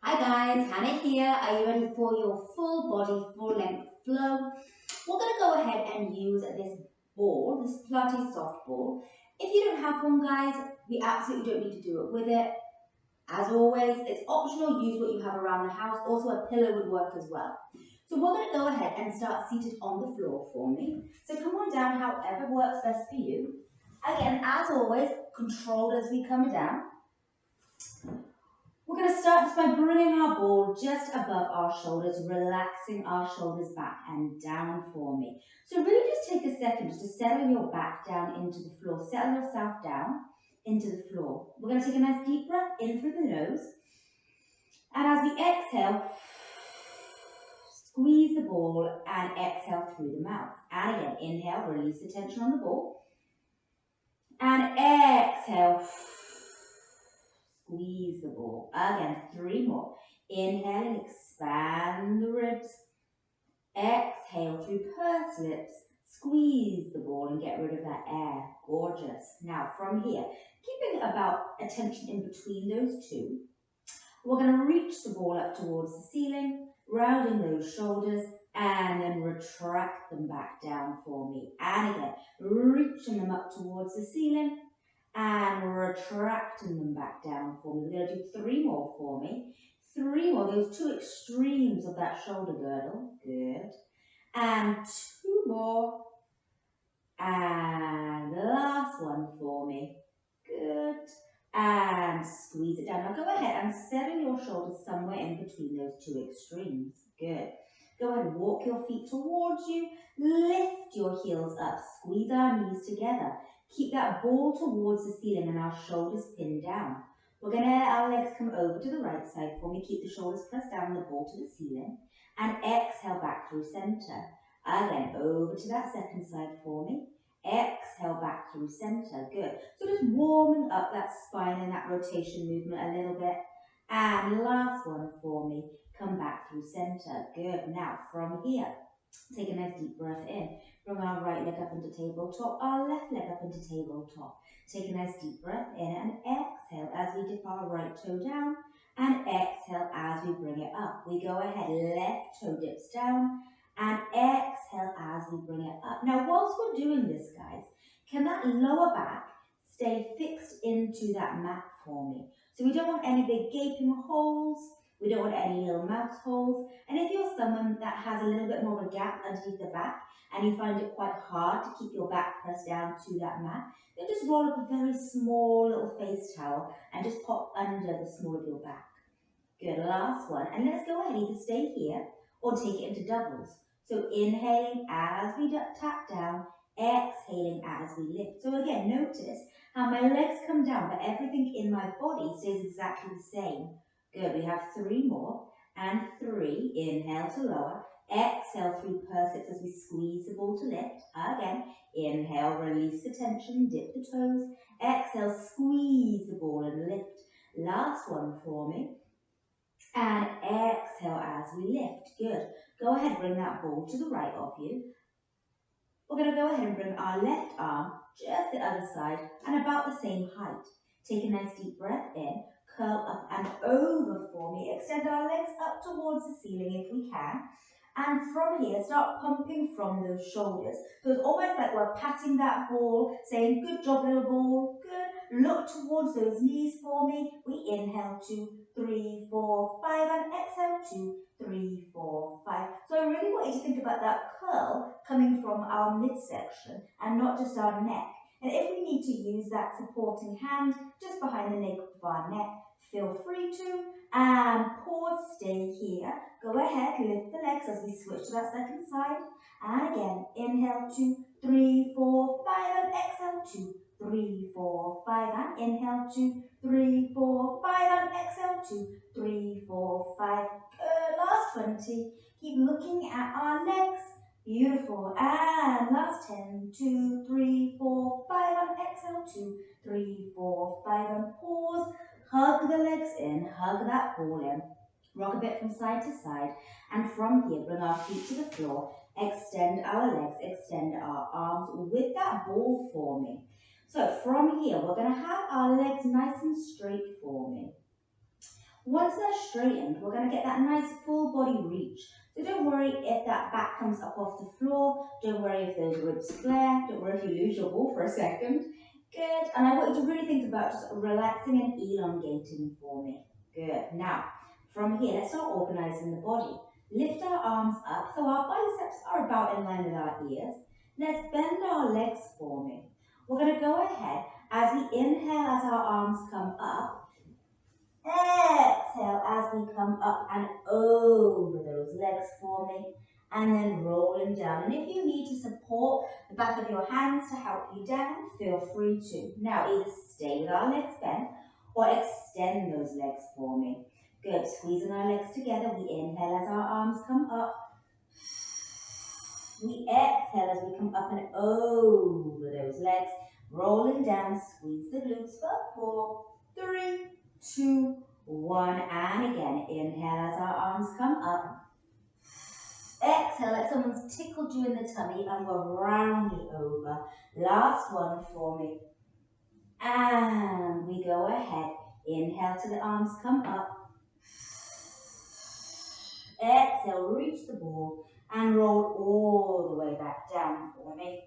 Hi guys, Hannah here. Are you ready for your full body, full length flow? We're going to go ahead and use this ball, this Pilates soft ball. If you don't have one guys, we absolutely don't need to do it with it. As always, it's optional, use what you have around the house. Also a pillow would work as well. So we're going to go ahead and start seated on the floor for me. So come on down however works best for you. Again, as always, controlled as we come down. We're going to start just by bringing our ball just above our shoulders, relaxing our shoulders back and down for me. So really just take a second just to settle your back down into the floor. Settle yourself down into the floor. We're going to take a nice deep breath in through the nose. And as we exhale, squeeze the ball and exhale through the mouth. And again, inhale, release the tension on the ball. And exhale. Squeeze the ball. Again, 3 more. Inhale, expand the ribs. Exhale through pursed lips. Squeeze the ball and get rid of that air. Gorgeous. Now from here, keeping about a tension in between those two, we're going to reach the ball up towards the ceiling, rounding those shoulders, and then retract them back down for me. And again, reaching them up towards the ceiling, and retracting them back down for me. We're going to do 3 more for me. 3 more, those 2 extremes of that shoulder girdle. Good. And 2 more. And the last one for me. Good. And squeeze it down. Now go ahead and settle your shoulders somewhere in between those 2 extremes. Good. Go ahead and walk your feet towards you. Lift your heels up. Squeeze our knees together. Keep that ball towards the ceiling and our shoulders pinned down. We're going to let our legs come over to the right side for me. Keep the shoulders pressed down, the ball to the ceiling. And exhale back through center. Again, over to that second side for me. Exhale back through center. Good. So just warming up that spine and that rotation movement a little bit. And last one for me. Come back through center. Good. Now from here, take a nice deep breath in. Bring our right leg up into tabletop, our left leg up into tabletop. Take a nice deep breath in and exhale as we dip our right toe down and exhale as we bring it up. We go ahead, left toe dips down and exhale as we bring it up. Now whilst we're doing this guys, can that lower back stay fixed into that mat for me? So we don't want any big gaping holes. We don't want any little mouth holes. And if you're someone that has a little bit more of a gap underneath the back and you find it quite hard to keep your back pressed down to that mat, then just roll up a very small little face towel and just pop under the small of your back. Good, last one. And let's go ahead, either stay here or take it into doubles. So inhaling as we tap down, exhaling as we lift. So again, notice how my legs come down, but everything in my body stays exactly the same. Good, we have 3 more, and 3, inhale to lower, exhale through pursed lips as we squeeze the ball to lift. Again, inhale, release the tension, dip the toes, exhale, squeeze the ball and lift. Last one for me, and exhale as we lift. Good, go ahead, bring that ball to the right of you. We're going to go ahead and bring our left arm just the other side and about the same height. Take a nice deep breath in. Curl up and over for me. Extend our legs up towards the ceiling if we can. And from here, start pumping from those shoulders. So it's almost like we're patting that ball, saying, good job, little ball, good. Look towards those knees for me. We inhale, 2, 3, 4, 5, and exhale, 2, 3, 4, 5. So I really want you to think about that curl coming from our midsection and not just our neck. And if we need to use that supporting hand just behind the nape of our neck, feel free to. And pause, stay here. Go ahead, lift the legs as we switch to that second side. And again, inhale, 2, 3, 4, 5, and exhale, 2, 3, 4, 5, and inhale, 2, 3, 4, 5, and exhale, 2, 3, 4, 5. Good, last 20. Keep looking at our legs. Beautiful. And last 10, 2, 3, 4, 5, and exhale, 2, 3, 4, 5, and pause. Hug the legs in, hug that ball in. Rock a bit from side to side. And from here, bring our feet to the floor. Extend our legs, extend our arms with that ball for me. So from here, we're going to have our legs nice and straight for me. Once they're straightened, we're going to get that nice full body reach. So don't worry if that back comes up off the floor. Don't worry if those ribs flare. Don't worry if you lose your ball for a second. Good. And I want you to really think about just relaxing and elongating for me. Good. Now, from here, let's start organizing the body. Lift our arms up so our biceps are about in line with our ears. Let's bend our legs for me. We're going to go ahead as we inhale as our arms come up. Exhale as we come up and over those legs for me, and then rolling down. And if you need to support the back of your hands to help you down, feel free to. Now either stay with our legs bent or extend those legs for me. Good, squeezing our legs together. We inhale as our arms come up. We exhale as we come up and over those legs, rolling down. Squeeze the glutes for 4, 3, 2, 1, and again, inhale as our arms come up. Exhale like someone's tickled you in the tummy and we're rounding over. Last one for me. And we go ahead. Inhale till the arms come up. Exhale, reach the ball and roll all the way back down for me.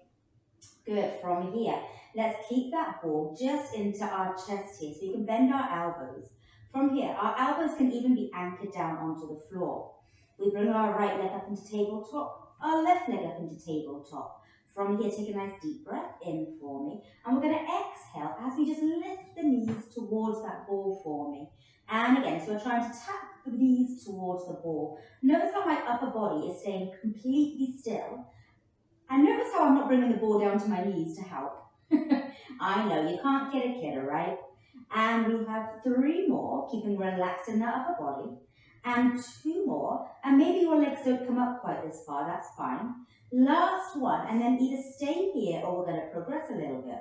Good, from here, let's keep that ball just into our chest here so you can bend our elbows. From here, our elbows can even be anchored down onto the floor. We bring our right leg up into tabletop, our left leg up into tabletop. From here, take a nice deep breath in for me. And we're going to exhale as we just lift the knees towards that ball for me. And again, so we're trying to tap the knees towards the ball. Notice how my upper body is staying completely still. And notice how I'm not bringing the ball down to my knees to help. I know, you can't get a kidder, right? And we have 3 more, keeping relaxed in the upper body. And 2 more, and maybe your legs don't come up quite this far, that's fine. Last one, and then either stay here or we're going to progress a little bit.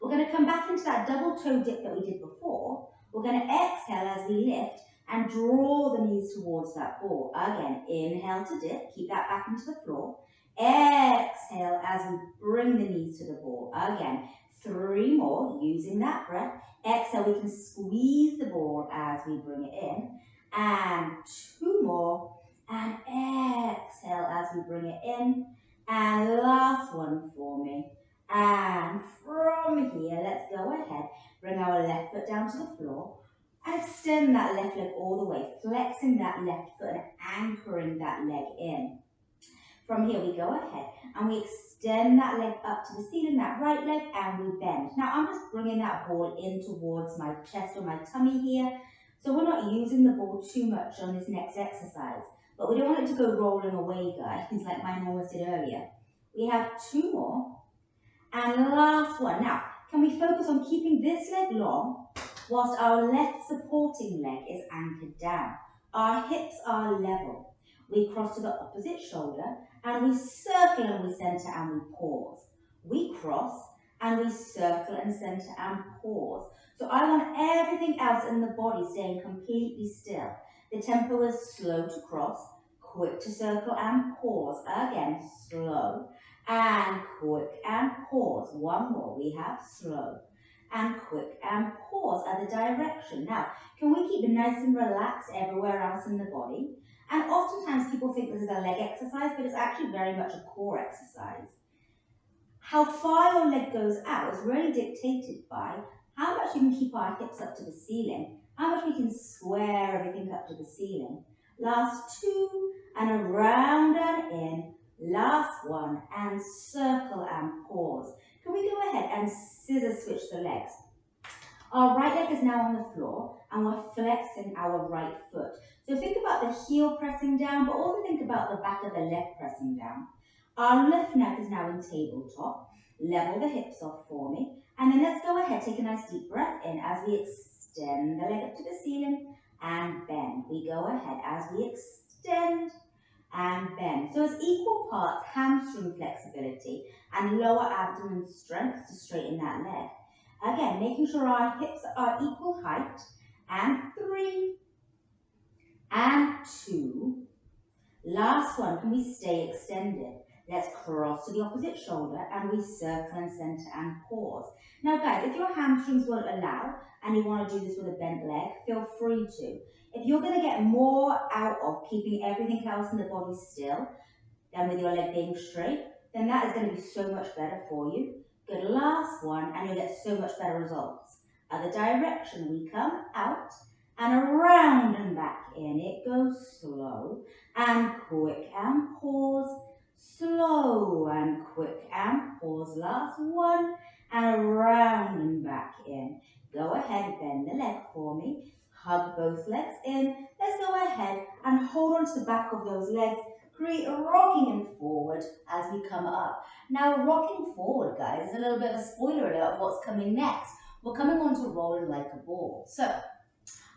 We're going to come back into that double toe dip that we did before. We're going to exhale as we lift and draw the knees towards that ball. Again, inhale to dip, keep that back into the floor. Exhale as we bring the knees to the ball. Again, 3 more, using that breath. Exhale, we can squeeze the ball as we bring it in. And 2 more. And exhale as we bring it in. And last one for me. And from here, let's go ahead. Bring our left foot down to the floor. And extend that left leg all the way. Flexing that left foot and anchoring that leg in. From here, we go ahead and we extend that leg up to the ceiling, that right leg, and we bend. Now, I'm just bringing that ball in towards my chest or my tummy here. So we're not using the ball too much on this next exercise. But we don't want it to go rolling away, guys, like mine almost did earlier. We have 2 more. And last one. Now, can we focus on keeping this leg long whilst our left supporting leg is anchored down? Our hips are level. We cross to the opposite shoulder and we circle and we center and we pause. We cross and we circle and center and pause. So I want everything else in the body staying completely still. The tempo is slow to cross, quick to circle and pause. Again, slow and quick and pause. 1 more. We have slow and quick and pause at the direction. Now, can we keep it nice and relaxed everywhere else in the body? And oftentimes people think this is a leg exercise, but it's actually very much a core exercise. How far your leg goes out is really dictated by how much you can keep our hips up to the ceiling, how much we can square everything up to the ceiling. Last 2, and around and in. Last one, and circle and pause. Can we go ahead and scissor switch the legs? Our right leg is now on the floor and we're flexing our right foot. So think about the heel pressing down, but also think about the back of the leg pressing down. Our left neck is now in tabletop. Level the hips off for me. And then let's go ahead, take a nice deep breath in as we extend the leg up to the ceiling and bend. We go ahead as we extend and bend. So it's equal parts hamstring flexibility and lower abdomen strength to straighten that leg. Again, making sure our hips are equal height. And 3, and 2. Last one, can we stay extended? Let's cross to the opposite shoulder and we circle and center and pause. Now guys, if your hamstrings won't allow and you want to do this with a bent leg, feel free to. If you're going to get more out of keeping everything else in the body still than with your leg being straight, then that is going to be so much better for you. Good, last one, and you'll get so much better results. Other direction, we come out and around and back in. It goes slow and quick and pause. Slow and quick and pause. Last one, and around and back in. Go ahead, bend the leg for me. Hug both legs in. Let's go ahead and hold on to the back of those legs. Create a rocking in forward as we come up. Now, rocking forward, guys, is a little bit of a spoiler alert of what's coming next. We're coming on to rolling like a ball. So,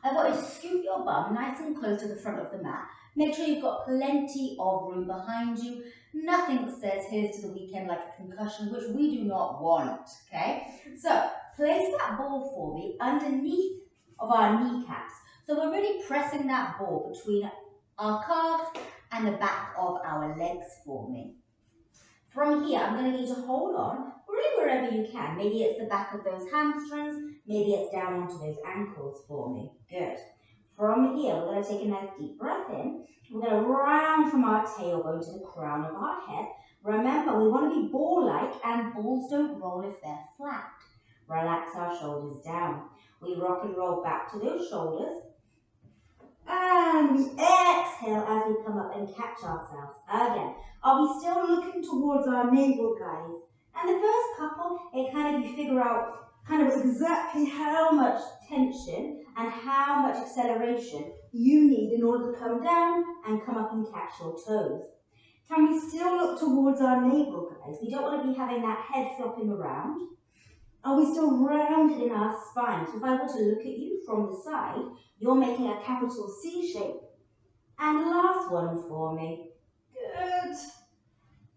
I want you to scoot your bum nice and close to the front of the mat. Make sure you've got plenty of room behind you. Nothing says here's to the weekend like a concussion, which we do not want, okay? So, place that ball for me underneath of our kneecaps. So we're really pressing that ball between our calves and the back of our legs for me. From here, I'm going to need you to hold on, really wherever you can. Maybe it's the back of those hamstrings, maybe it's down onto those ankles for me. Good. From here, we're going to take a nice deep breath in. We're going to round from our tailbone to the crown of our head. Remember, we want to be ball-like, and balls don't roll if they're flat. Relax our shoulders down. We rock and roll back to those shoulders. And we exhale as we come up and catch ourselves. Again, are we still looking towards our navel, guys? And the first couple, it kind of you figure out kind of exactly how much tension and how much acceleration you need in order to come down and come up and catch your toes. Can we still look towards our navel, guys? We don't want to be having that head flopping around. Are we still rounded in our spine? So if I were to look at you from the side, you're making a capital C shape. And last one for me. Good.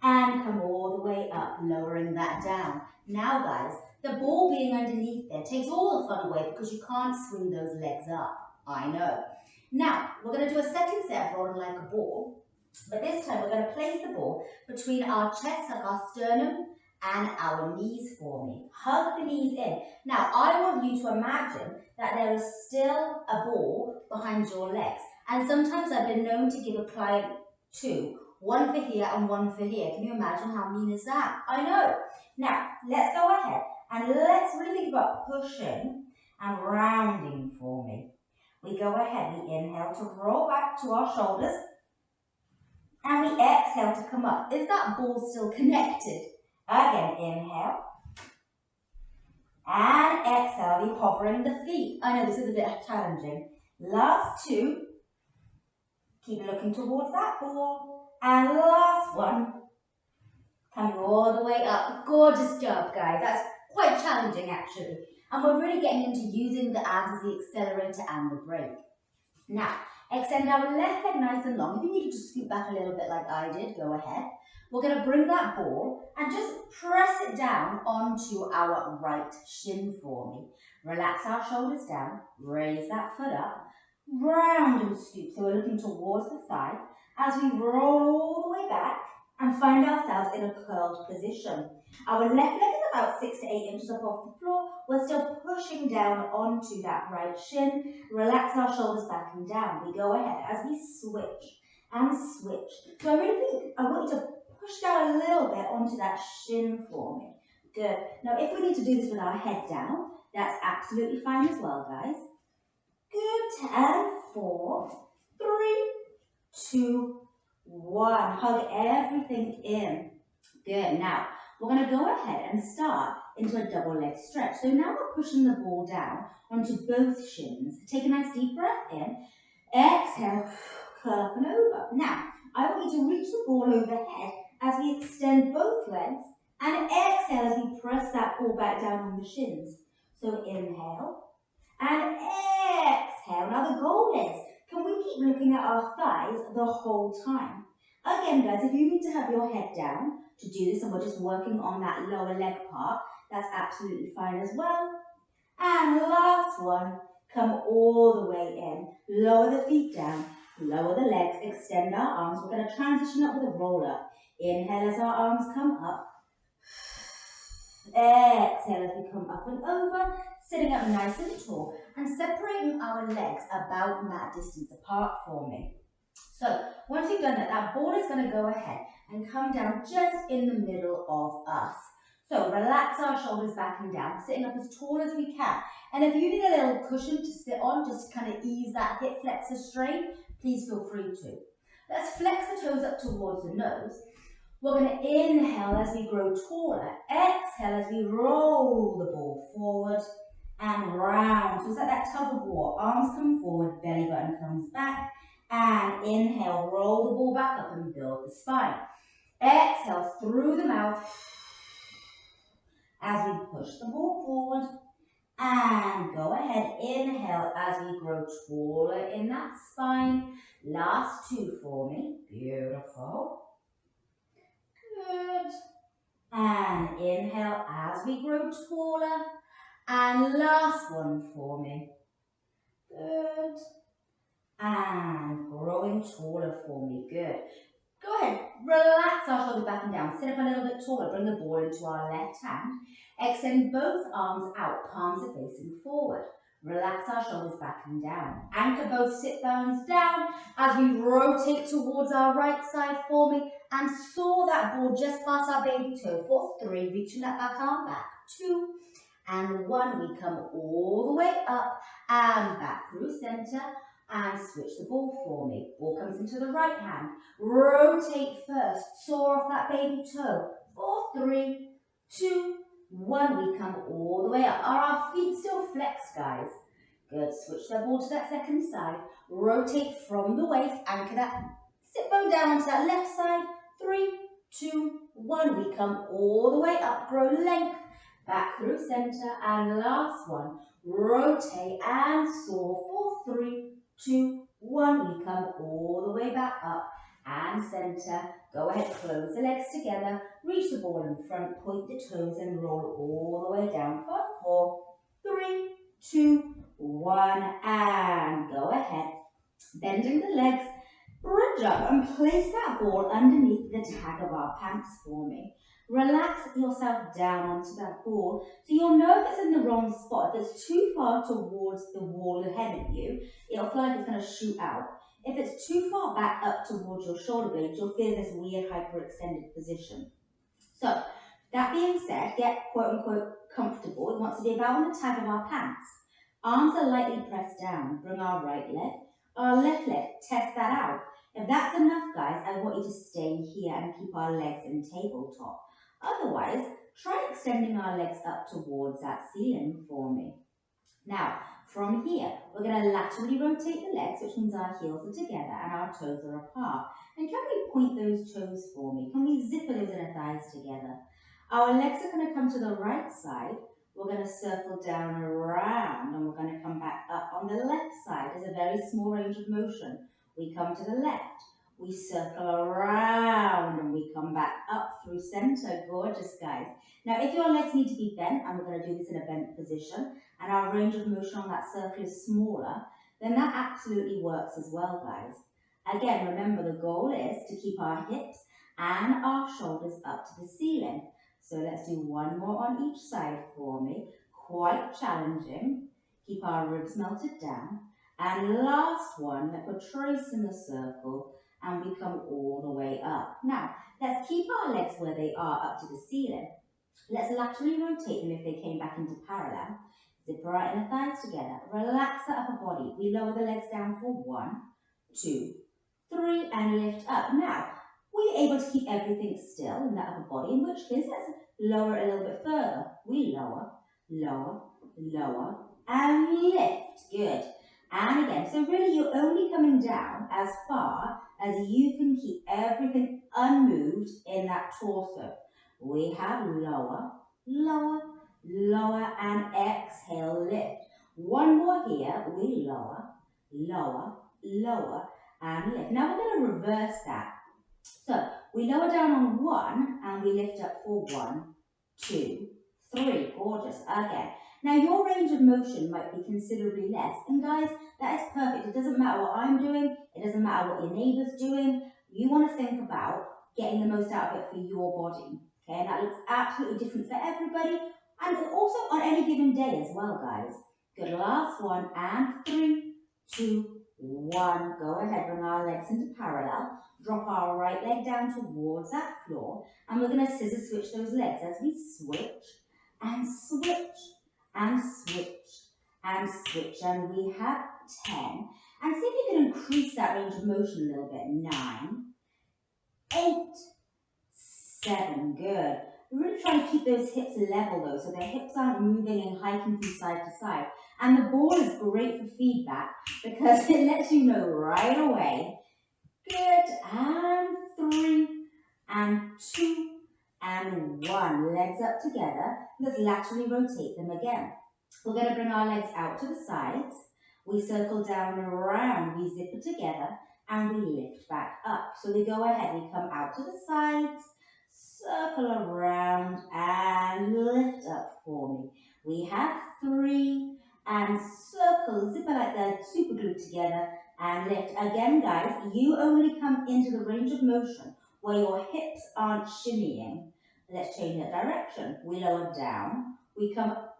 And come all the way up, lowering that down. Now guys, the ball being underneath there takes all the fun away because you can't swing those legs up. I know. Now, we're going to do a second set of rolling like a ball. But this time we're going to place the ball between our chest, like our sternum, and our knees for me. Hug the knees in. Now, I want you to imagine that there is still a ball behind your legs. And sometimes I've been known to give a client two. One for here and one for here. Can you imagine how mean is that? I know. Now, let's go ahead and let's really think about pushing and rounding for me. We go ahead, we inhale to roll back to our shoulders. And we exhale to come up. Is that ball still connected? Again, inhale. And exhale, we hovering the feet. I know this is a bit challenging. Last two. Keep looking towards that ball. And last one. Coming all the way up. Gorgeous job, guys. That's quite challenging, actually. And we're really getting into using the abs as the accelerator and the brake. Now, extend our left leg nice and long. If you need to scoot back a little bit like I did, go ahead. We're going to bring that ball and just press it down onto our right shin for me. Relax our shoulders down, raise that foot up, round and scoop. So we're looking towards the thigh as we roll all the way back and find ourselves in a curled position. Our left leg is about 6 to 8 inches up off the floor. We're still pushing down onto that right shin. Relax our shoulders back and down. We go ahead as we switch and switch. So I really think I want you to push down a little bit onto that shin for me. Good. Now if we need to do this with our head down, that's absolutely fine as well, guys. Good. And 4, 3, 2, 1. Hug everything in. Good. Now, we're going to go ahead and start into a double leg stretch. So now we're pushing the ball down onto both shins. Take a nice deep breath in. Exhale, curl up and over. Now, I want you to reach the ball overhead as we extend both legs and exhale as we press that ball back down on the shins. So inhale and exhale. Now the goal is, can we keep looking at our thighs the whole time? Again, guys, if you need to have your head down to do this and we're just working on that lower leg part, that's absolutely fine as well. And last one, come all the way in. Lower the feet down, lower the legs, extend our arms. We're going to transition up with a roll up. Inhale as our arms come up. Exhale as we come up and over, sitting up nice and tall and separating our legs about mat distance apart for me. So once you've done that, that ball is going to go ahead and come down just in the middle of us. So relax our shoulders back and down, sitting up as tall as we can. And if you need a little cushion to sit on, just to kind of ease that hip flexor strain, please feel free to. Let's flex the toes up towards the nose. We're going to inhale as we grow taller. Exhale as we roll the ball forward and round. So it's like that tug of war. Arms come forward, belly button comes back. And inhale, roll the ball back up and build the spine. Exhale through the mouth as we push the ball forward. And go ahead, inhale as we grow taller in that spine. Last two for me. Beautiful. Good. And inhale as we grow taller. And last one for me. Good. And growing taller for me. Good. Go ahead, relax our shoulders back and down. Sit up a little bit taller. Bring the ball into our left hand. Extend both arms out. Palms are facing forward. Relax our shoulders back and down. Anchor both sit bones down as we rotate towards our right side for me and saw that ball just past our baby toe for 3. Reaching that back arm back. 2 and 1. We come all the way up and back through center. And switch the ball for me. Ball comes into the right hand. Rotate first. Saw off that baby toe. 4, 3, 2, 1. We come all the way up. Are our feet still flexed, guys? Good. Switch the ball to that second side. Rotate from the waist. Anchor that sit bone down onto that left side. 3, 2, 1. We come all the way up. Grow length. Back through center. And last one. Rotate and saw. 4, 3, 2, 1. We come all the way back up and center. Go ahead, close the legs together. Reach the ball in front, point the toes and roll all the way down for 4, 3, 2, 1. And go ahead. Bending the legs, bridge up and place that ball underneath the tag of our pants for me. Relax yourself down onto that ball so you'll know if it's in the wrong spot. If it's too far towards the wall ahead of you, it'll feel like it's going to shoot out. If it's too far back up towards your shoulder blades, you'll feel this weird hyperextended position. So, that being said, get quote-unquote comfortable. It wants to be about on the tag of our pants. Arms are lightly pressed down. Bring our right leg, our left leg. Test that out. If that's enough, guys, I want you to stay here and keep our legs in tabletop. Otherwise, try extending our legs up towards that ceiling for me. Now, from here, we're going to laterally rotate the legs, which means our heels are together and our toes are apart. And can we point those toes for me? Can we zipper those inner thighs together? Our legs are going to come to the right side. We're going to circle down around and we're going to come back up on the left side. There's a very small range of motion. We come to the left. We circle around and we come back up through center. Gorgeous, guys. Now, if your legs need to be bent, and we're going to do this in a bent position, and our range of motion on that circle is smaller, then that absolutely works as well, guys. Again, remember the goal is to keep our hips and our shoulders up to the ceiling. So let's do one more on each side for me. Quite challenging. Keep our ribs melted down. And last one, that we're tracing the circle and we come all the way up. Now, let's keep our legs where they are up to the ceiling. Let's laterally rotate them if they came back into parallel. Zip right inner thighs together. Relax the upper body. We lower the legs down for 1, 2, 3, and lift up. Now, we're able to keep everything still in the upper body, in which case let's lower it a little bit further. We lower, lower, lower, and lift. Good. And again, so really you're only coming down as far as you can keep everything unmoved in that torso. We have lower, lower, lower, and exhale, lift. One more here. We lower, lower, lower, and lift. Now we're going to reverse that. So we lower down on 1 and we lift up for 1, 2, 3. Gorgeous. Again. Now your range of motion might be considerably less. And guys, that is perfect. It doesn't matter what I'm doing. It doesn't matter what your neighbour's doing. You want to think about getting the most out of it for your body. Okay, and that looks absolutely different for everybody, and also on any given day as well, guys. Good, last one, and 3, 2, 1. Go ahead, bring our legs into parallel. Drop our right leg down towards that floor, and we're going to scissor switch those legs as we switch, and switch, and switch, and switch. And we have 10. And see if you can increase that range of motion a little bit. 9, 8, 7, good. We're really trying to keep those hips level though, so the hips aren't moving and hiking from side to side. And the ball is great for feedback because it lets you know right away. Good, and 3, and 2, and 1. Legs up together. Let's laterally rotate them again. We're going to bring our legs out to the sides. We circle down and around, we zip it together, and we lift back up. So we go ahead, we come out to the sides, circle around, and lift up for me. We have 3, and circle, zip it like that, super glue together, and lift. Again, guys, you only come into the range of motion where your hips aren't shimmying. Let's change that direction. We lower down, we come up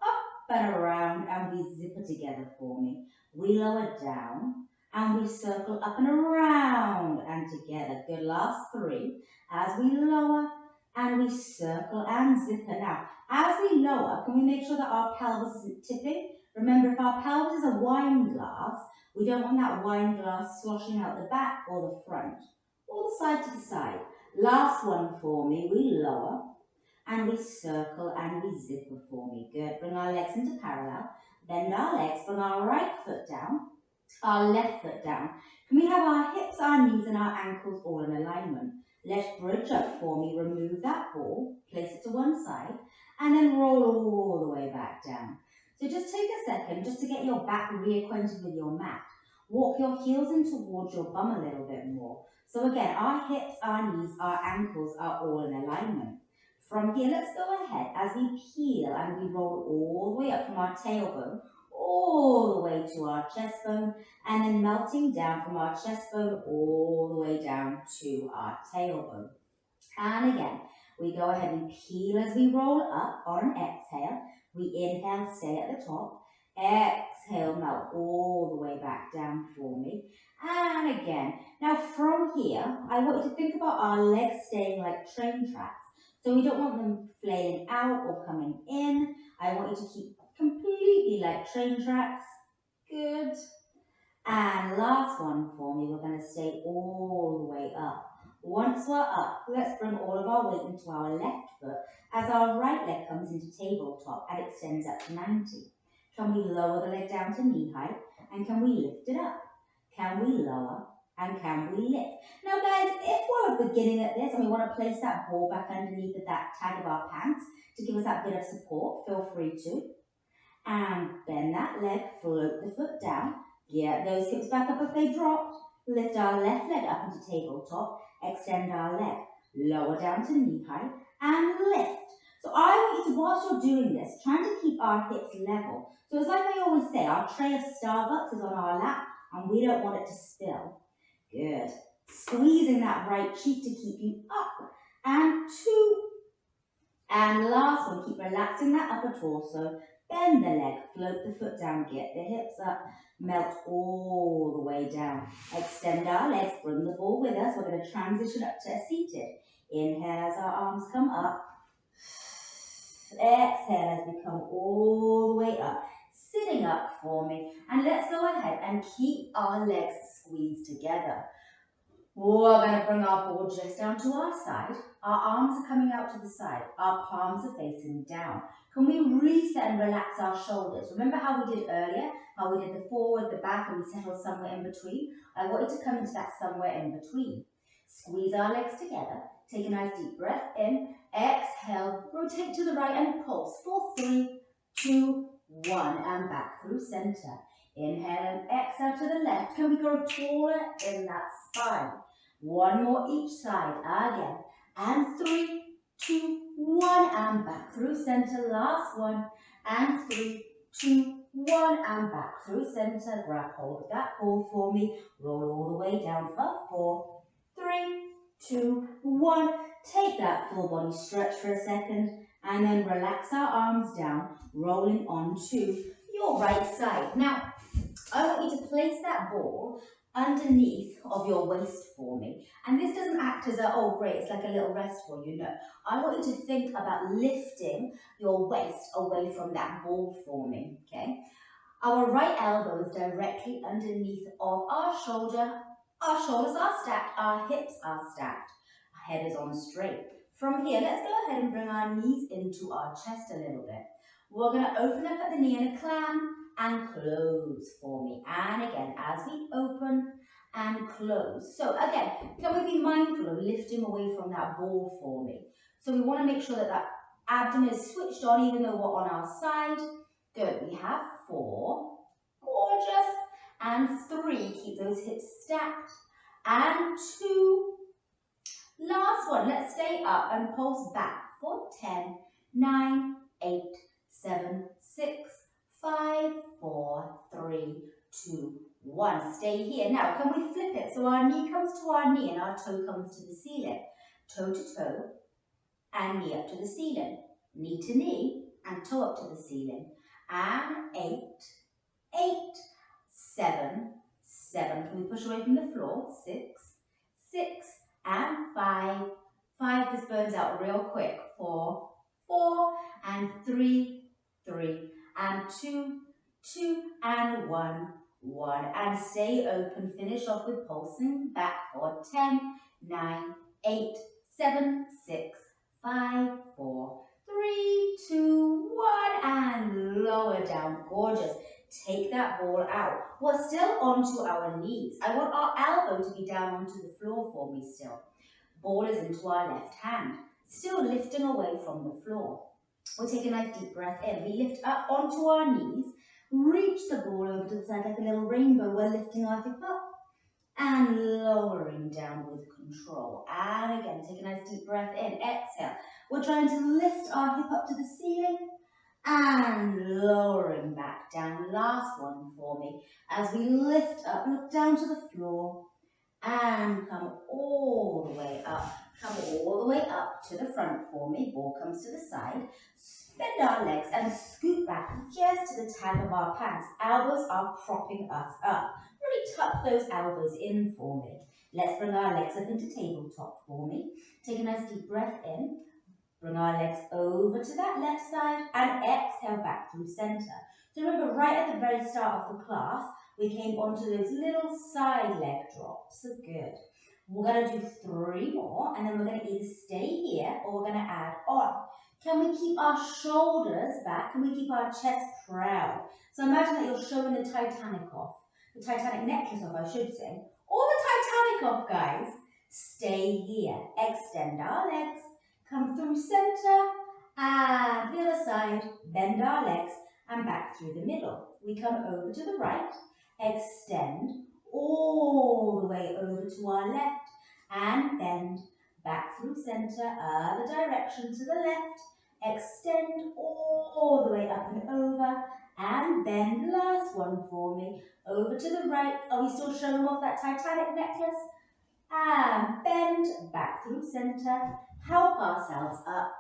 and around, and we zip it together for me. We lower down, and we circle up and around, and together. Good, last 3. As we lower, and we circle and zip it. Now, as we lower, can we make sure that our pelvis isn't tipping? Remember, if our pelvis is a wine glass, we don't want that wine glass sloshing out the back or the front, or the side to the side. Last one for me, we lower, and we circle and we zip for me. Good. Bring our legs into parallel. Bend our legs. Bring our right foot down, our left foot down. Can we have our hips, our knees, and our ankles all in alignment? Let's bridge up for me. Remove that ball. Place it to one side. And then roll all the way back down. So just take a second just to get your back reacquainted with your mat. Walk your heels in towards your bum a little bit more. So again, our hips, our knees, our ankles are all in alignment. From here, let's go ahead as we peel and we roll all the way up from our tailbone, all the way to our chest bone, and then melting down from our chest bone all the way down to our tailbone. And again, we go ahead and peel as we roll up on an exhale. We inhale, stay at the top. Exhale, melt all the way back down for me. And again. Now from here, I want you to think about our legs staying like train tracks. So we don't want them flailing out or coming in. I want you to keep completely like train tracks. Good. And last one for me, we're going to stay all the way up. Once we're up, let's bring all of our weight into our left foot as our right leg comes into tabletop and extends up to 90. Can we lower the leg down to knee height? And can we lift it up? Can we lower? And can we lift? Now guys, if we're beginning at this and we want to place that ball back underneath that tag of our pants to give us that bit of support, feel free to. And bend that leg, float the foot down, get those hips back up if they dropped, lift our left leg up into tabletop, extend our leg, lower down to knee height, and lift. So I want you to, whilst you're doing this, trying to keep our hips level. So it's like I always say, our tray of Starbucks is on our lap, and we don't want it to spill. Good. Squeezing that right cheek to keep you up. And 2. And last one, keep relaxing that upper torso. Bend the leg, float the foot down, get the hips up, melt all the way down. Extend our legs, bring the ball with us. We're going to transition up to a seated. Inhale as our arms come up. Exhale as we come all the way up. Sitting up for me. And let's go ahead and keep our legs squeezed together. We're going to bring our ball just down to our side. Our arms are coming out to the side. Our palms are facing down. Can we reset and relax our shoulders? Remember how we did earlier? How we did the forward, the back, and we settled somewhere in between? I want you to come into that somewhere in between. Squeeze our legs together. Take a nice deep breath in. Exhale. Rotate to the right and pulse. For 3, 2, 1. And back through center. Inhale and exhale to the left. Can we go taller in that spine? One more each side. Again. And 3, 2, 1. And back through center. Last one. And 3, 2, 1. And back through center. Grab hold of that ball for me. Roll all the way down for 4, 3, 2, 1. Take that full body stretch for a second and then relax our arms down, rolling onto your right side. Now, I want you to place that ball underneath of your waist for me. And this doesn't act as a, oh great, it's like a little rest for you. No, I want you to think about lifting your waist away from that ball for me, okay? Our right elbow is directly underneath of our shoulder. Our shoulders are stacked, our hips are stacked. Our head is on straight. From here, let's go ahead and bring our knees into our chest a little bit. We're going to open up at the knee in a clam and close for me. And again, as we open and close. So again, can we be mindful of lifting away from that ball for me? So we want to make sure that that abdomen is switched on even though we're on our side. Good, we have 4, gorgeous, and 3, keep those hips stacked, and 2, last one, let's stay up and pulse back for 10, 9, 8, 7, 6, 5, 4, 3, 2, 1. Stay here. Now, can we flip it? So our knee comes to our knee and our toe comes to the ceiling. Toe to toe and knee up to the ceiling. Knee to knee and toe up to the ceiling. And 8, 8, 7, 7. Can we push away from the floor? 6, 6, and 5. 5, this burns out real quick. 4, 4, and 3, 3, and 2, 2, and 1, 1. And stay open. Finish off with pulsing back for 10, 9, 8, 7, 6, 5, 4, 3, 2, 1, and lower down. Gorgeous. Take that ball out. We're still onto our knees. I want our elbow to be down onto the floor for me still. Ball is into our left hand. Still lifting away from the floor. We'll take a nice deep breath in. We lift up onto our knees. Reach the ball over to the side like a little rainbow. We're lifting our hip up and lowering down with control. And again, take a nice deep breath in. Exhale. We're trying to lift our hip up to the ceiling and lowering back down. Last one for me. As we lift up, look down to the floor and come all the way up. Come all the way up to the front for me. Ball comes to the side. Bend our legs and scoot back just to the tag of our pants. Elbows are propping us up. Really tuck those elbows in for me. Let's bring our legs up into tabletop for me. Take a nice deep breath in. Bring our legs over to that left side and exhale back through center. So remember, right at the very start of the class, we came onto those little side leg drops. So good. We're going to do 3 more, and then we're going to either stay here or we're going to add on. Can we keep our shoulders back? Can we keep our chest proud? So imagine that you're showing the Titanic off. The Titanic necklace off, I should say. Or the Titanic off, guys. Stay here. Extend our legs. Come through center and the other side. Bend our legs and back through the middle. We come over to the right. Extend all the way over to our left and bend back through center, other direction to the left. Extend all the way up and over and bend. Last one for me. Over to the right. Are we still showing off that Titanic necklace? And bend back through center. Help ourselves up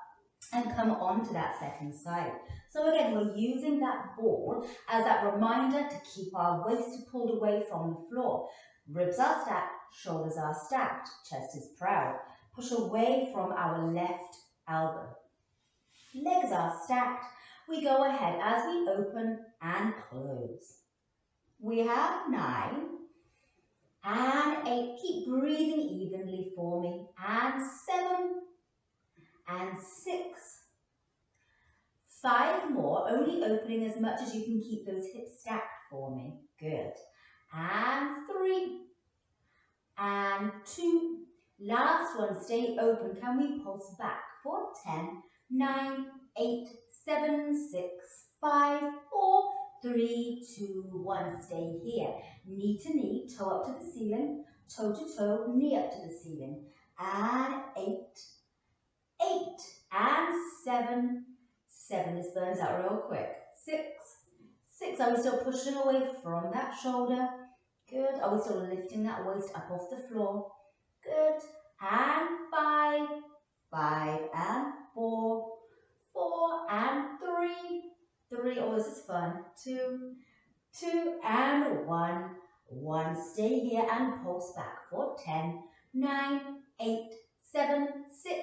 and come on to that second side. So again, we're using that ball as that reminder to keep our waist pulled away from the floor. Ribs are stacked, shoulders are stacked, chest is proud. Push away from our left elbow. Legs are stacked. We go ahead as we open and close. We have 9 and 8. Keep breathing evenly for me. And 7 and 6. 5 more, only opening as much as you can keep those hips stacked for me. Good. And 3 and 2. Last one, stay open. Can we pulse back for 10, 9, 8, 7, 6, 5, 4, 3, 2, 1. Stay here. Knee to knee, toe up to the ceiling, toe to toe, knee up to the ceiling. And 8, 8, and 7, 7. This burns out real quick. 6, 6. Are we still pushing away from that shoulder? Good. Are we still lifting that waist up off the floor? Good. and 5, 5 and 4, 4 and 3, 3, oh this is fun, 2, 2 and 1, 1, stay here and pulse back for 10, 9, 8, 7, 6,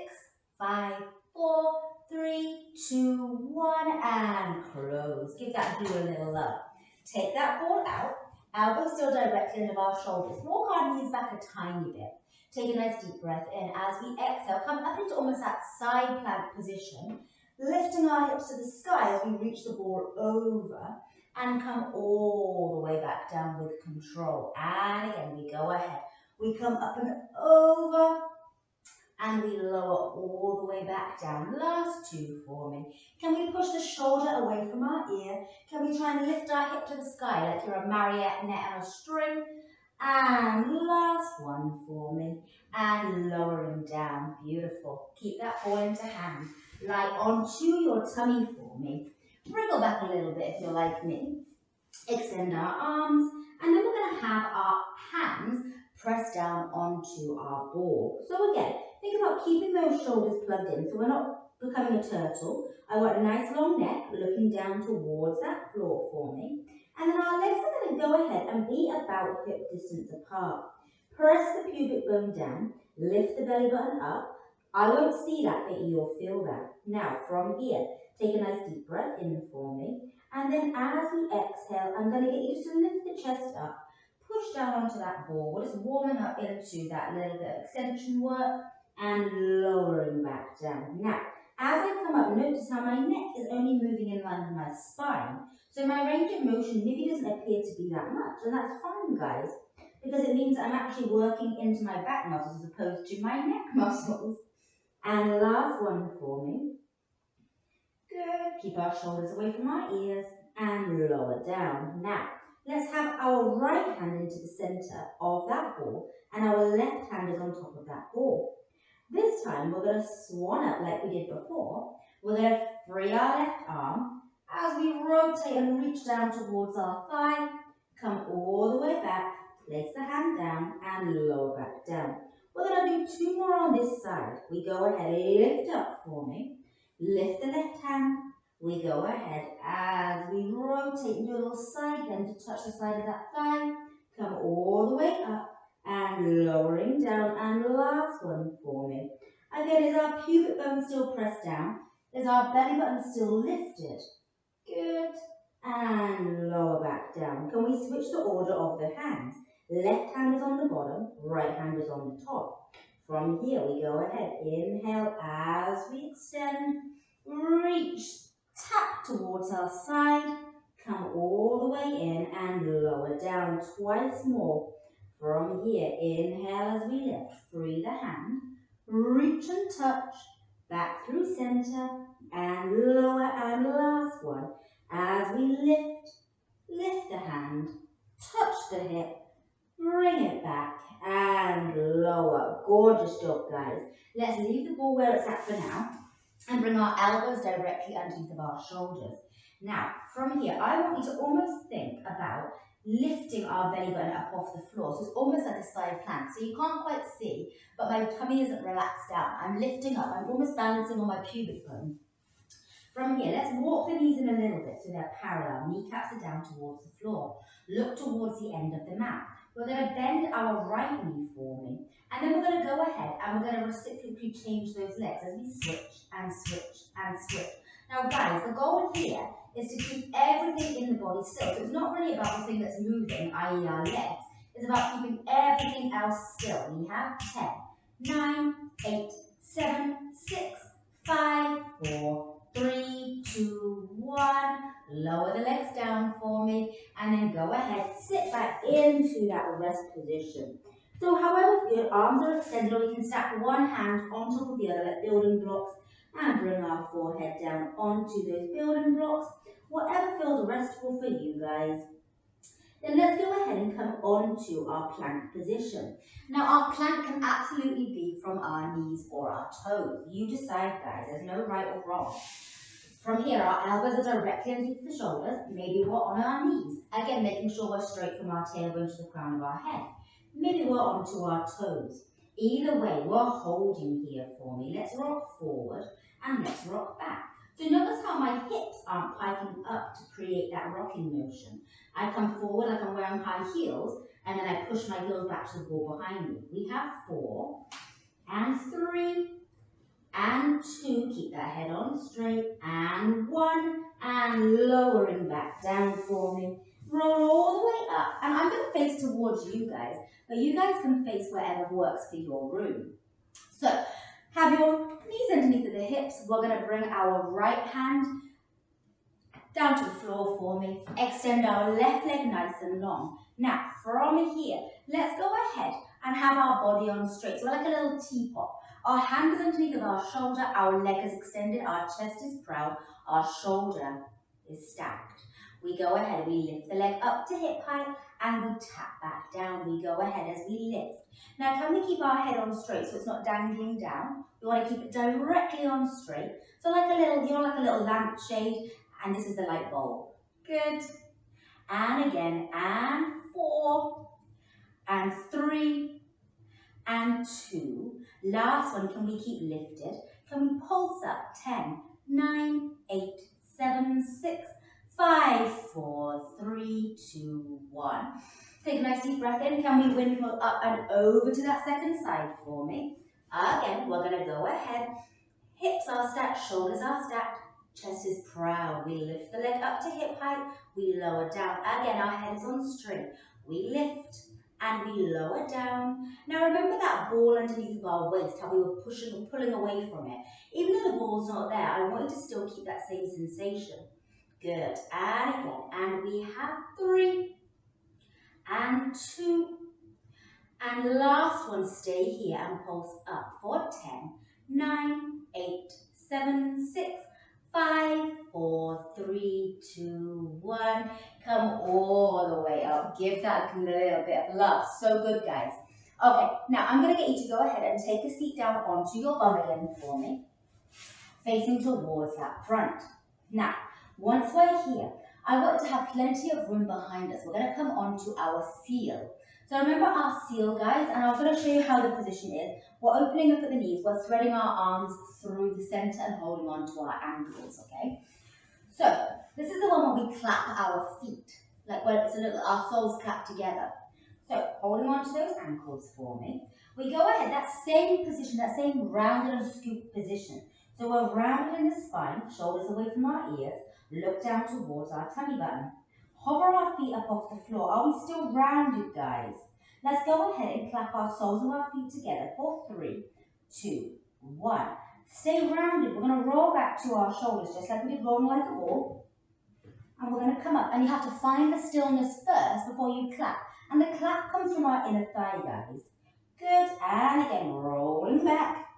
5, 4, 3, 2, 1, and close. Give that glue a little love. Take that ball out, elbows still directly under our shoulders. Walk our knees back a tiny bit. Take a nice deep breath in. As we exhale, come up into almost that side plank position, lifting our hips to the sky as we reach the ball over and come all the way back down with control. And again, we go ahead. We come up and over and we lower all the way back down. Last 2 for me. Can we push the shoulder away from our ear? Can we try and lift our hip to the sky like you're a marionette on a string? And last 1 for me. And lowering down. Beautiful. Keep that ball into hand. Lie onto your tummy for me. Wriggle back a little bit if you're like me. Extend our arms. And then we're going to have our hands press down onto our ball. So again, think about keeping those shoulders plugged in so we're not becoming a turtle. I want a nice long neck looking down towards that floor for me. And then our legs are going to go ahead and be about hip distance apart. Press the pubic bone down, lift the belly button up. I won't see that, but you'll feel that. Now from here, take a nice deep breath in for me. And then as we exhale, I'm going to get you to lift the chest up. Push down onto that ball. We're just warming up into that little bit of extension work and lowering back down. Now, as I come up, notice how my neck is only moving in line with my spine. So my range of motion maybe doesn't appear to be that much. And that's fine, guys, because it means I'm actually working into my back muscles as opposed to my neck muscles. And last 1 for me. Good. Keep our shoulders away from our ears and lower down. Now, let's have our right hand into the center of that ball and our left hand is on top of that ball. This time we're going to swan up like we did before. We're going to free our left arm as we rotate and reach down towards our thigh. Come all the way back, place the hand down and lower back down. We're going to do 2 more on this side. We go ahead, lift up for me. Lift the left hand. We go ahead as we rotate and do a little side bend to touch the side of that thigh. Come all the way up and lowering down. And last 1 for me. Again, is our pubic bone still pressed down? Is our belly button still lifted? Good. And lower back down. Can we switch the order of the hands? Left hand is on the bottom, right hand is on the top. From here we go ahead. Inhale as we extend. Reach, tap towards our side, come all the way in and lower down 2 more. From here, inhale as we lift, free the hand, reach and touch, back through center, and lower, and last 1. As we lift the hand, touch the hip, bring it back, and lower. Gorgeous job, guys. Let's leave the ball where it's at for now and bring our elbows directly underneath of our shoulders. Now, from here, I want you to almost think about lifting our belly button up off the floor. So it's almost like a side plank. So you can't quite see, but my tummy isn't relaxed down. I'm lifting up. I'm almost balancing on my pubic bone. From here, let's walk the knees in a little bit so they're parallel. Kneecaps are down towards the floor. Look towards the end of the mat. We're going to bend our right knee for me. And then we're going to go ahead and we're going to reciprocally change those legs as we switch and switch and switch. Now guys, the goal here is to keep everything in the body still. So it's not really about the thing that's moving, i.e. our legs. It's about keeping everything else still. We have 10, 9, 8, 7, 6, 5, 4, 3, 2, 1. Lower the legs down for me and then go ahead, sit back into that rest position. So however good, arms are extended, or we can stack one hand on top of the other like building blocks and bring our forehead down onto those building blocks. Whatever feels restful for you guys. Then let's go ahead and come onto our plank position. Now our plank can absolutely be from our knees or our toes. You decide, guys, there's no right or wrong. From here, our elbows are directly underneath the shoulders. Maybe we're on our knees. Again, making sure we're straight from our tailbone to the crown of our head. Maybe we're onto our toes. Either way, we're holding here for me. Let's rock forward and let's rock back. So notice how my hips aren't piking up to create that rocking motion. I come forward like I'm wearing high heels, and then I push my heels back to the wall behind me. We have 4 and 3 and 2. Keep that head on straight. And 1 and lowering back down for me. Roll all the way up. And I'm going to face towards you guys, but you guys can face wherever works for your room. So have your knees underneath of the hips. We're going to bring our right hand down to the floor for me. Extend our left leg nice and long. Now, from here, let's go ahead and have our body on straight. So we're like a little teapot. Our hand is underneath of our shoulder, our leg is extended, our chest is proud, our shoulder is stacked. We go ahead, we lift the leg up to hip height, and we tap back down. We go ahead as we lift. Now, can we keep our head on straight so it's not dangling down? We want to keep it directly on straight. So like a little, you're like a little lampshade, and this is the light bulb. Good. And again, and 4, and 3, and 2. Last one, can we keep lifted? Can we pulse up? 10, 9, 8, 7, 6, 5, 4, 3, 2, 1. Take a nice deep breath in. Can we windmill up and over to that second side for me? Again, we're going to go ahead. Hips are stacked, shoulders are stacked, chest is proud. We lift the leg up to hip height, we lower down. Again, our head is on straight. We lift and we lower down. Now remember that ball underneath of our waist, how we were pushing and pulling away from it. Even though the ball's not there, I want you to still keep that same sensation. Good. And again, and we have 3 and 2. And last one, stay here and pulse up for 10, 9, 8, 7, 6, 5, 4, 3, 2, 1. Come all the way up. Give that a little bit of love. So good, guys. Okay, now I'm going to get you to go ahead and take a seat down onto your bum again for me, facing towards that front. Now, once we're here, I want to have plenty of room behind us. We're going to come onto our seal. So remember our seal, guys, and I'm going to show you how the position is. We're opening up at the knees. We're threading our arms through the center and holding on to our ankles, okay? So this is the one where we clap our feet, like when it's a little, our soles clap together. So holding on to those ankles for me. We go ahead, that same position, that same rounded and scooped position. So we're rounded in the spine, shoulders away from our ears, look down towards our tummy button. Hover our feet up off the floor. Are we still rounded, guys? Let's go ahead and clap our soles of our feet together for 3, 2, 1. Stay rounded. We're going to roll back to our shoulders, just like we did rolling like a ball. And we're going to come up. And you have to find the stillness first before you clap. And the clap comes from our inner thigh, guys. Good. And again, rolling back.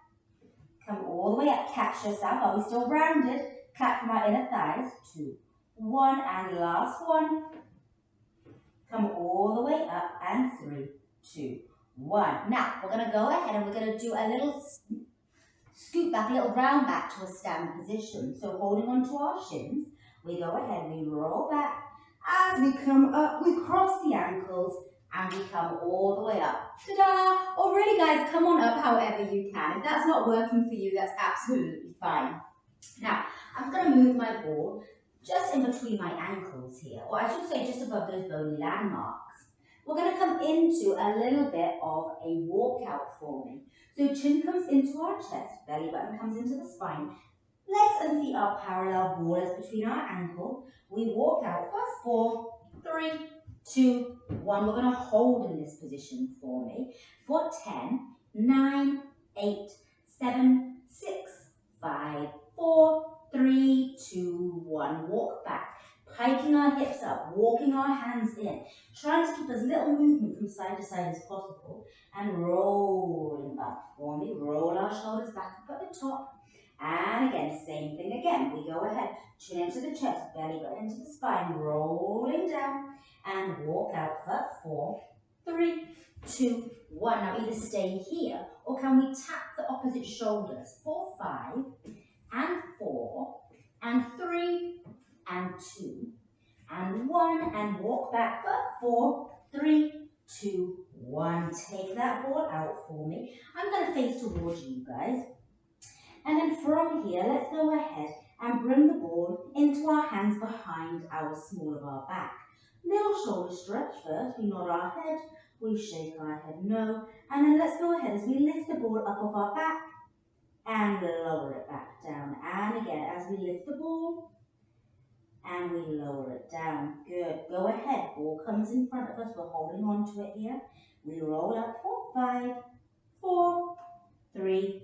Come all the way up. Catch yourself. Are we still rounded? Clap from our inner thighs. 2, 1. And last one. Come all the way up. And 3, 2, 1. Now, we're going to go ahead and we're going to do a little scoot back, a little round back to a stand position. So holding onto our shins, we go ahead, we roll back. As we come up, we cross the ankles and we come all the way up. Ta-da! Already, guys, come on up however you can. If that's not working for you, that's absolutely fine. Now, I'm going to move my ball just in between my ankles here, or I should say just above those bony landmarks. We're going to come into a little bit of a walkout for me. So chin comes into our chest, belly button comes into the spine, legs and feet are parallel, ball is between our ankle. We walk out for 4, 3, 2, 1. We're going to hold in this position for me for 10, 9, 8, 7, 6, 5, 4, 3, 2, 1. Walk back, hiking our hips up, walking our hands in, trying to keep as little movement from side to side as possible, and rolling up for me. Roll our shoulders back up at the top. And again, same thing again. We go ahead, chin into the chest, belly button into the spine, rolling down, and walk out for 4, 3, 2, 1. Now either stay here, or can we tap the opposite shoulders for 5, and 4, and 3, and 2, and 1, and walk back for 4, 3, 2, 1. Take that ball out for me. I'm going to face towards you guys. And then from here, let's go ahead and bring the ball into our hands behind our small of our back. Little shoulder stretch first. We nod our head. We shake our head no. And then let's go ahead as we lift the ball up off our back and lower it back down. And again, as we lift the ball and we lower it down. Good. Go ahead. Ball comes in front of us. We're holding on to it here. We roll up for 5, 4, 3,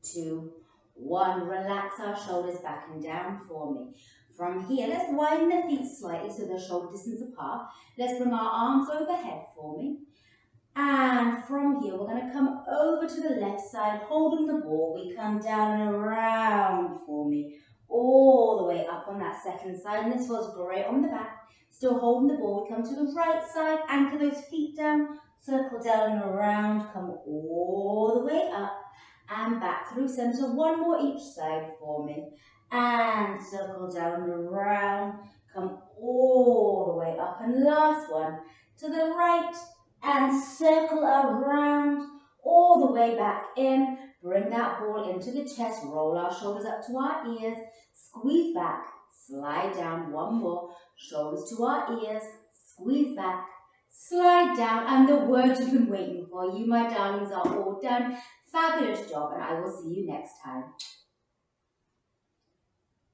2, 1. Relax our shoulders back and down for me. From here, let's widen the feet slightly so they're shoulder distance apart. Let's bring our arms overhead for me. And from here, we're going to come over to the left side, holding the ball. We come down and around for me, all the way up on that second side. And this feels great on the back. Still holding the ball. We come to the right side, anchor those feet down, circle down and around, come all the way up and back through center. 1 more each side for me. And circle down and around, come all the way up. And last one, to the right, and circle around all the way back in. Bring that ball into the chest, roll our shoulders up to our ears, squeeze back, slide down. 1 more, shoulders to our ears, squeeze back, slide down. And the words you've been waiting for, you my darlings are all done. Fabulous job, and I will see you next time.